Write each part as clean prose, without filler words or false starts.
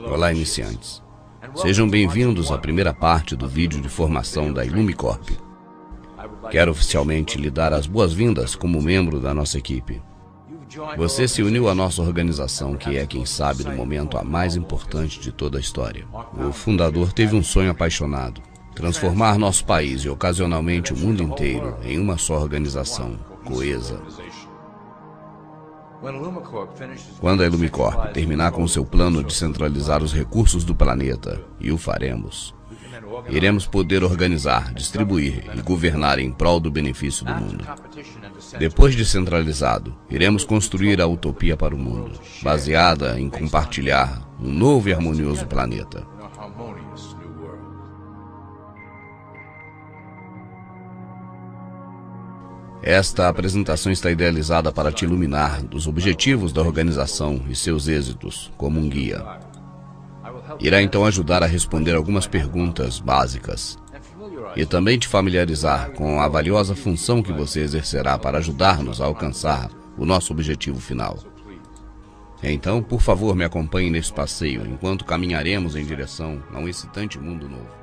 Olá, iniciantes. Sejam bem-vindos à primeira parte do vídeo de formação da Ilumicorp. Quero oficialmente lhe dar as boas-vindas como membro da nossa equipe. Você se uniu à nossa organização, que é, quem sabe, no momento a mais importante de toda a história. O fundador teve um sonho apaixonado: transformar nosso país e, ocasionalmente, o mundo inteiro em uma só organização, coesa. Quando a Ilumicorp terminar com seu plano de centralizar os recursos do planeta, e o faremos, iremos poder organizar, distribuir e governar em prol do benefício do mundo. Depois de centralizado, iremos construir a utopia para o mundo, baseada em compartilhar um novo e harmonioso planeta. Esta apresentação está idealizada para te iluminar dos objetivos da organização e seus êxitos como um guia. Irá então ajudar a responder algumas perguntas básicas e também te familiarizar com a valiosa função que você exercerá para ajudar-nos a alcançar o nosso objetivo final. Então, por favor, me acompanhe nesse passeio enquanto caminharemos em direção a um excitante mundo novo.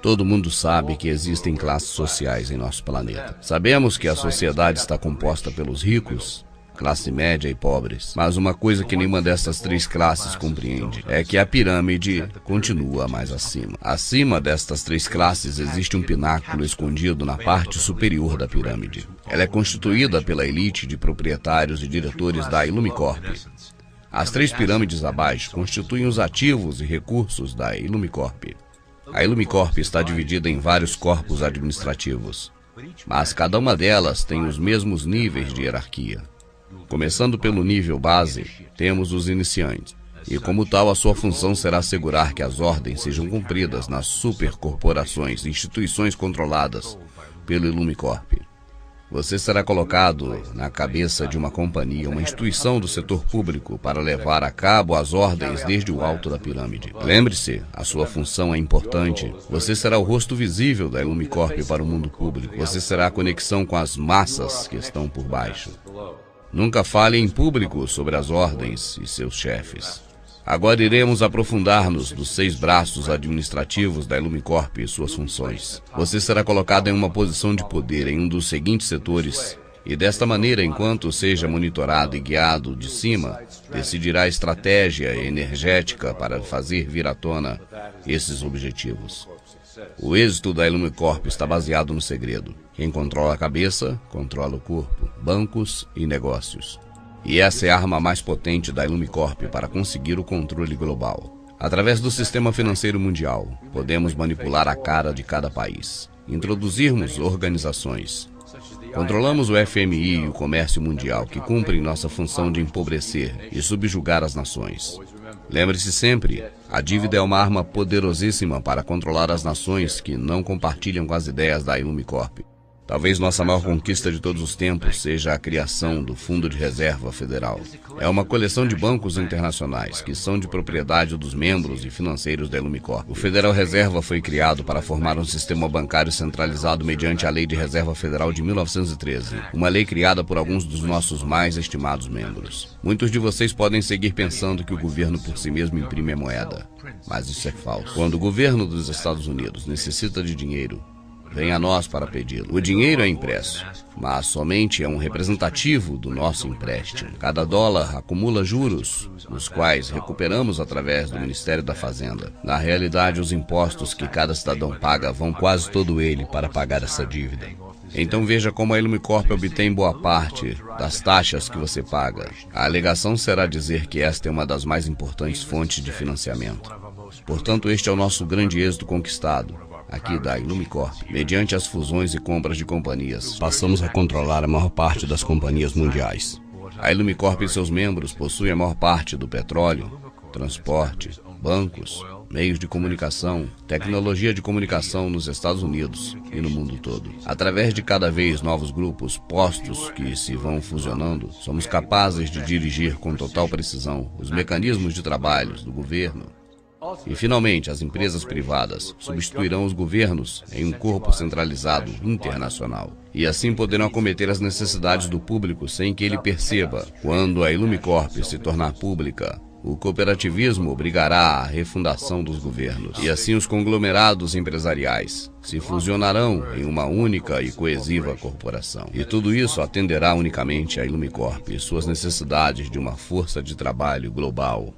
Todo mundo sabe que existem classes sociais em nosso planeta. Sabemos que a sociedade está composta pelos ricos, classe média e pobres. Mas uma coisa que nenhuma dessas três classes compreende é que a pirâmide continua mais acima. Acima destas três classes existe um pináculo escondido na parte superior da pirâmide. Ela é constituída pela elite de proprietários e diretores da Ilumicorp. As três pirâmides abaixo constituem os ativos e recursos da Ilumicorp. A Ilumicorp está dividida em vários corpos administrativos, mas cada uma delas tem os mesmos níveis de hierarquia. Começando pelo nível base, temos os iniciantes, e como tal a sua função será assegurar que as ordens sejam cumpridas nas supercorporações e instituições controladas pelo Ilumicorp. Você será colocado na cabeça de uma companhia, uma instituição do setor público, para levar a cabo as ordens desde o alto da pirâmide. Lembre-se, a sua função é importante. Você será o rosto visível da Ilumicorp para o mundo público. Você será a conexão com as massas que estão por baixo. Nunca fale em público sobre as ordens e seus chefes. Agora iremos aprofundar-nos dos 6 braços administrativos da Ilumicorp e suas funções. Você será colocado em uma posição de poder em um dos seguintes setores, e desta maneira, enquanto seja monitorado e guiado de cima, decidirá a estratégia energética para fazer vir à tona esses objetivos. O êxito da Ilumicorp está baseado no segredo. Quem controla a cabeça, controla o corpo, bancos e negócios. E essa é a arma mais potente da Ilumicorp para conseguir o controle global. Através do sistema financeiro mundial, podemos manipular a cara de cada país, introduzirmos organizações. Controlamos o FMI e o comércio mundial, que cumprem nossa função de empobrecer e subjugar as nações. Lembre-se sempre, a dívida é uma arma poderosíssima para controlar as nações que não compartilham com as ideias da Ilumicorp. Talvez nossa maior conquista de todos os tempos seja a criação do Fundo de Reserva Federal. É uma coleção de bancos internacionais que são de propriedade dos membros e financeiros da Ilumicorp. O Federal Reserva foi criado para formar um sistema bancário centralizado mediante a Lei de Reserva Federal de 1913, uma lei criada por alguns dos nossos mais estimados membros. Muitos de vocês podem seguir pensando que o governo por si mesmo imprime a moeda, mas isso é falso. Quando o governo dos Estados Unidos necessita de dinheiro, vem a nós para pedi-lo. O dinheiro é impresso, mas somente é um representativo do nosso empréstimo. Cada dólar acumula juros, os quais recuperamos através do Ministério da Fazenda. Na realidade, os impostos que cada cidadão paga vão quase todo ele para pagar essa dívida. Então veja como a Ilumicorp obtém boa parte das taxas que você paga. A alegação será dizer que esta é uma das mais importantes fontes de financiamento. Portanto, este é o nosso grande êxito conquistado aqui da Ilumicorp. Mediante as fusões e compras de companhias, passamos a controlar a maior parte das companhias mundiais. A Ilumicorp e seus membros possuem a maior parte do petróleo, transporte, bancos, meios de comunicação, tecnologia de comunicação nos Estados Unidos e no mundo todo. Através de cada vez novos grupos, postos que se vão fusionando, somos capazes de dirigir com total precisão os mecanismos de trabalho do governo. E, finalmente, as empresas privadas substituirão os governos em um corpo centralizado internacional. E assim poderão acometer as necessidades do público sem que ele perceba. Quando a Ilumicorp se tornar pública, O cooperativismo obrigará à refundação dos governos, e assim os conglomerados empresariais se fusionarão em uma única e coesiva corporação. E tudo isso atenderá unicamente à Ilumicorp e suas necessidades de uma força de trabalho global.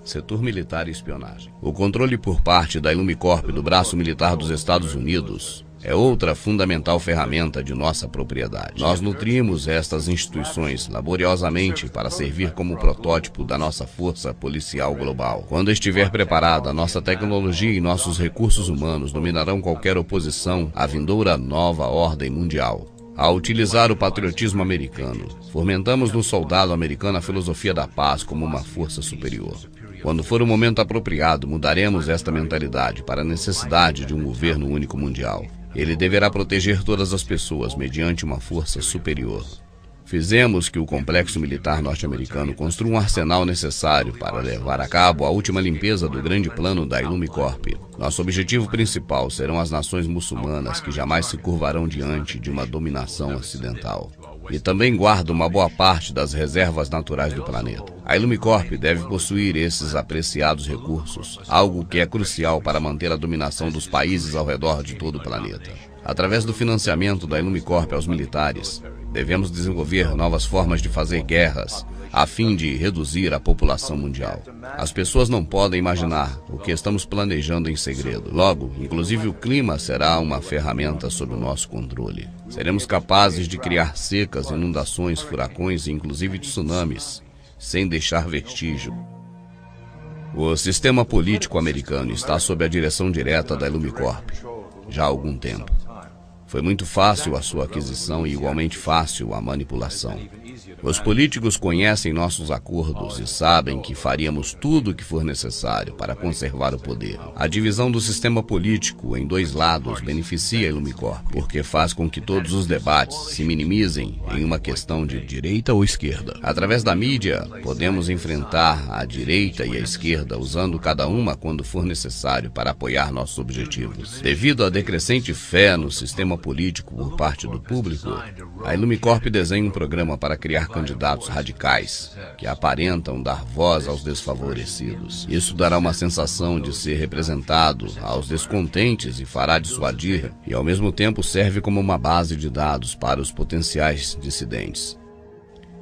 Setor militar e espionagem. O controle por parte da Ilumicorp do braço militar dos Estados Unidos é outra fundamental ferramenta de nossa propriedade. Nós nutrimos estas instituições laboriosamente para servir como protótipo da nossa força policial global. Quando estiver preparada, nossa tecnologia e nossos recursos humanos dominarão qualquer oposição à vindoura nova ordem mundial. Ao utilizar o patriotismo americano, fomentamos no soldado americano a filosofia da paz como uma força superior. Quando for o momento apropriado, mudaremos esta mentalidade para a necessidade de um governo único mundial. Ele deverá proteger todas as pessoas mediante uma força superior. Fizemos que o complexo militar norte-americano construa um arsenal necessário para levar a cabo a última limpeza do grande plano da Ilumicorp. Nosso objetivo principal serão as nações muçulmanas que jamais se curvarão diante de uma dominação ocidental. E também guarda uma boa parte das reservas naturais do planeta. A Ilumicorp deve possuir esses apreciados recursos, algo que é crucial para manter a dominação dos países ao redor de todo o planeta. Através do financiamento da Ilumicorp aos militares, devemos desenvolver novas formas de fazer guerras, a fim de reduzir a população mundial. As pessoas não podem imaginar o que estamos planejando em segredo. Logo, inclusive o clima será uma ferramenta sob o nosso controle. Seremos capazes de criar secas, inundações, furacões e inclusive tsunamis, sem deixar vestígio. O sistema político americano está sob a direção direta da Ilumicorp já há algum tempo. Foi muito fácil a sua aquisição e igualmente fácil a manipulação. Os políticos conhecem nossos acordos e sabem que faríamos tudo o que for necessário para conservar o poder. A divisão do sistema político em dois lados beneficia a Ilumicorp, porque faz com que todos os debates se minimizem em uma questão de direita ou esquerda. Através da mídia, podemos enfrentar a direita e a esquerda, usando cada uma quando for necessário para apoiar nossos objetivos. Devido à decrescente fé no sistema político por parte do público, a Ilumicorp desenha um programa para criar candidatos radicais, que aparentam dar voz aos desfavorecidos. Isso dará uma sensação de ser representado aos descontentes e fará dissuadir, e ao mesmo tempo serve como uma base de dados para os potenciais dissidentes.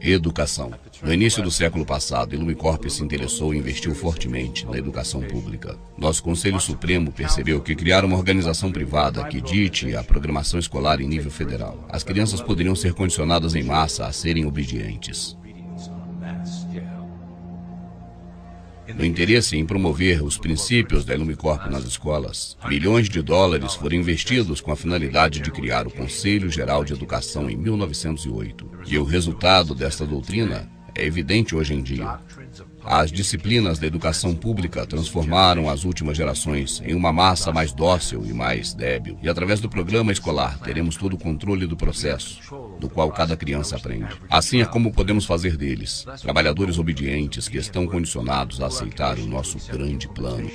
Educação. No início do século passado, a Ilumicorp se interessou e investiu fortemente na educação pública. Nosso Conselho Supremo percebeu que criar uma organização privada que dite a programação escolar em nível federal, as crianças poderiam ser condicionadas em massa a serem obedientes. No interesse em promover os princípios da Ilumicorp nas escolas, milhões de dólares foram investidos com a finalidade de criar o Conselho Geral de Educação em 1908. E o resultado desta doutrina é evidente hoje em dia. As disciplinas da educação pública transformaram as últimas gerações em uma massa mais dócil e mais débil. E através do programa escolar teremos todo o controle do processo, do qual cada criança aprende. Assim é como podemos fazer deles trabalhadores obedientes que estão condicionados a aceitar o nosso grande plano.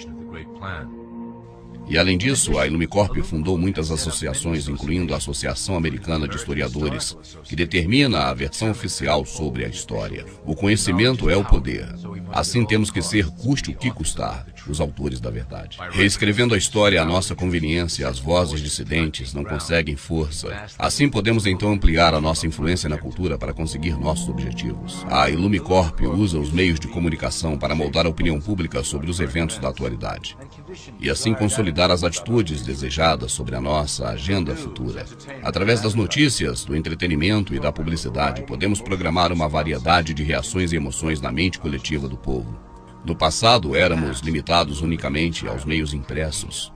E além disso, a Ilumicorp fundou muitas associações, incluindo a Associação Americana de Historiadores, que determina a versão oficial sobre a história. O conhecimento é o poder. Assim temos que ser, custe o que custar, os autores da verdade. Reescrevendo a história à nossa conveniência, as vozes dissidentes não conseguem força. Assim podemos então ampliar a nossa influência na cultura para conseguir nossos objetivos. A Ilumicorp usa os meios de comunicação para moldar a opinião pública sobre os eventos da atualidade. E assim consolidar as atitudes desejadas sobre a nossa agenda futura. Através das notícias, do entretenimento e da publicidade, podemos programar uma variedade de reações e emoções na mente coletiva do povo. No passado, éramos limitados unicamente aos meios impressos.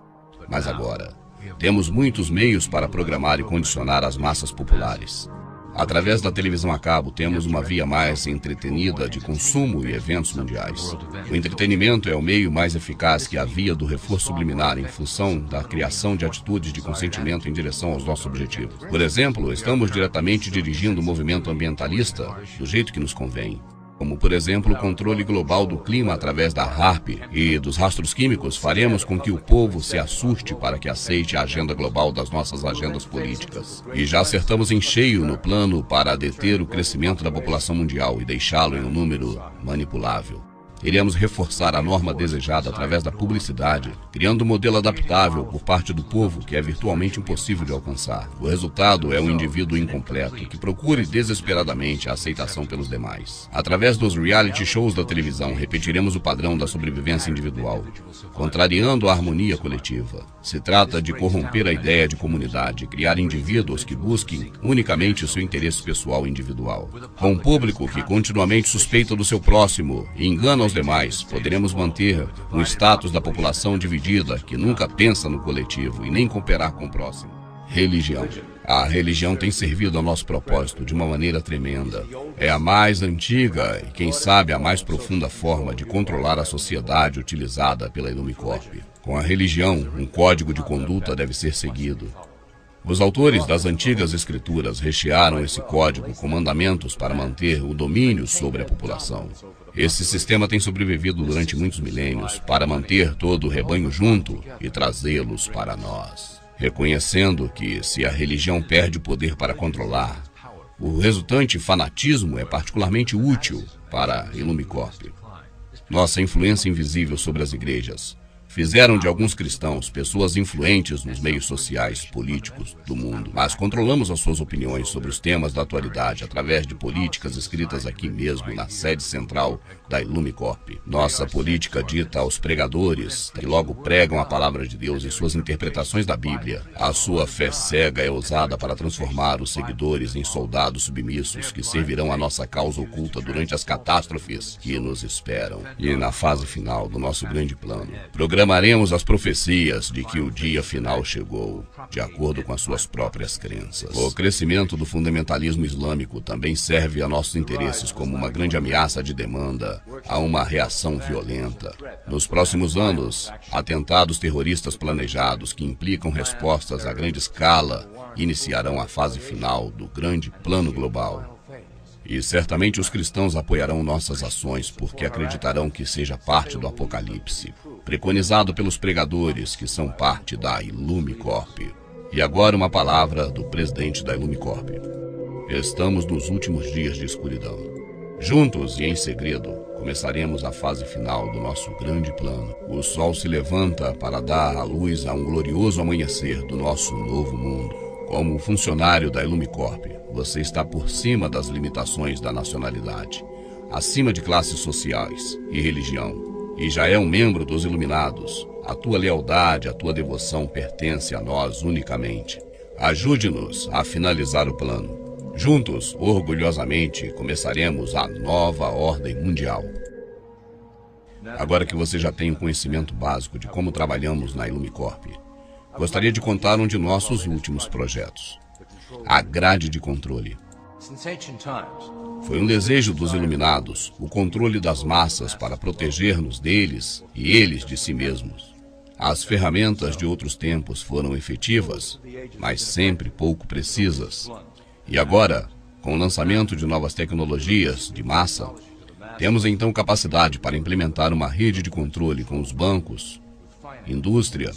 Mas agora, temos muitos meios para programar e condicionar as massas populares. Através da televisão a cabo, temos uma via mais entretenida de consumo e eventos mundiais. O entretenimento é o meio mais eficaz que a via do reforço subliminar em função da criação de atitudes de consentimento em direção aos nossos objetivos. Por exemplo, estamos diretamente dirigindo o movimento ambientalista do jeito que nos convém. Como, por exemplo, o controle global do clima através da HAARP e dos rastros químicos, faremos com que o povo se assuste para que aceite a agenda global das nossas agendas políticas. E já acertamos em cheio no plano para deter o crescimento da população mundial e deixá-lo em um número manipulável. Iremos reforçar a norma desejada através da publicidade, criando um modelo adaptável por parte do povo que é virtualmente impossível de alcançar. O resultado é um indivíduo incompleto que procure desesperadamente a aceitação pelos demais. Através dos reality shows da televisão, repetiremos o padrão da sobrevivência individual, contrariando a harmonia coletiva. Se trata de corromper a ideia de comunidade, criar indivíduos que busquem unicamente o seu interesse pessoal individual. Com um público que continuamente suspeita do seu próximo e engana os demais, poderemos manter um status da população dividida que nunca pensa no coletivo e nem cooperar com o próximo. Religião. A religião tem servido ao nosso propósito de uma maneira tremenda. É a mais antiga e, quem sabe, a mais profunda forma de controlar a sociedade utilizada pela Illumicorp. Com a religião, um código de conduta deve ser seguido. Os autores das antigas escrituras rechearam esse código com mandamentos para manter o domínio sobre a população. Esse sistema tem sobrevivido durante muitos milênios para manter todo o rebanho junto e trazê-los para nós. Reconhecendo que, se a religião perde o poder para controlar, o resultante fanatismo é particularmente útil para a Illumicorp. Nossa influência invisível sobre as igrejas fizeram de alguns cristãos pessoas influentes nos meios sociais, políticos do mundo, mas controlamos as suas opiniões sobre os temas da atualidade através de políticas escritas aqui mesmo na sede central da Illumicorp. Nossa política dita aos pregadores, que logo pregam a palavra de Deus em suas interpretações da Bíblia. A sua fé cega é usada para transformar os seguidores em soldados submissos que servirão a nossa causa oculta durante as catástrofes que nos esperam. E na fase final do nosso grande plano, programaremos as profecias de que o dia final chegou, de acordo com as suas próprias crenças. O crescimento do fundamentalismo islâmico também serve a nossos interesses como uma grande ameaça de demanda a uma reação violenta. Nos próximos anos, atentados terroristas planejados que implicam respostas a grande escala iniciarão a fase final do grande plano global. E certamente os cristãos apoiarão nossas ações porque acreditarão que seja parte do Apocalipse, preconizado pelos pregadores que são parte da Illumicorp. E agora uma palavra do presidente da Illumicorp. Estamos nos últimos dias de escuridão. Juntos e em segredo, começaremos a fase final do nosso grande plano. O sol se levanta para dar a luz a um glorioso amanhecer do nosso novo mundo. Como funcionário da Illumicorp, você está por cima das limitações da nacionalidade, acima de classes sociais e religião, e já é um membro dos Iluminados. A tua lealdade, a tua devoção pertence a nós unicamente. Ajude-nos a finalizar o plano. Juntos, orgulhosamente, começaremos a nova ordem mundial. Agora que você já tem um conhecimento básico de como trabalhamos na Illumicorp, gostaria de contar um de nossos últimos projetos. A grade de controle. Foi um desejo dos Iluminados, o controle das massas para proteger-nos deles e eles de si mesmos. As ferramentas de outros tempos foram efetivas, mas sempre pouco precisas. E agora, com o lançamento de novas tecnologias de massa, temos então capacidade para implementar uma rede de controle com os bancos, indústria,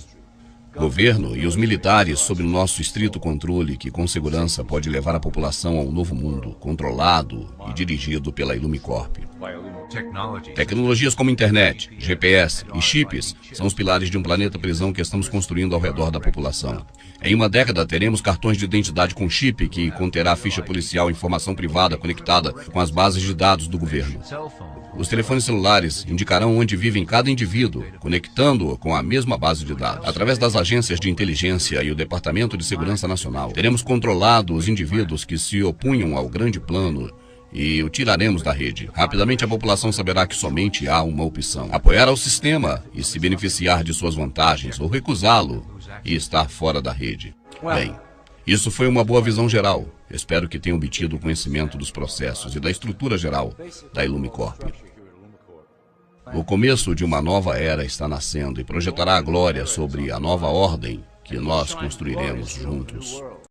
governo e os militares sob o nosso estrito controle que com segurança pode levar a população a um novo mundo, controlado e dirigido pela Illumicorp. Tecnologias como internet, GPS e chips são os pilares de um planeta prisão que estamos construindo ao redor da população. Em uma década teremos cartões de identidade com chip que conterá ficha policial e informação privada conectada com as bases de dados do governo. Os telefones celulares indicarão onde vive cada indivíduo, conectando-o com a mesma base de dados. Através das agências de inteligência e o Departamento de Segurança Nacional, teremos controlado os indivíduos que se opunham ao grande plano e o tiraremos da rede. Rapidamente a população saberá que somente há uma opção: apoiar ao sistema e se beneficiar de suas vantagens, ou recusá-lo e estar fora da rede. Bem, isso foi uma boa visão geral. Espero que tenha obtido o conhecimento dos processos e da estrutura geral da Illumicorp. O começo de uma nova era está nascendo e projetará a glória sobre a nova ordem que nós construiremos juntos.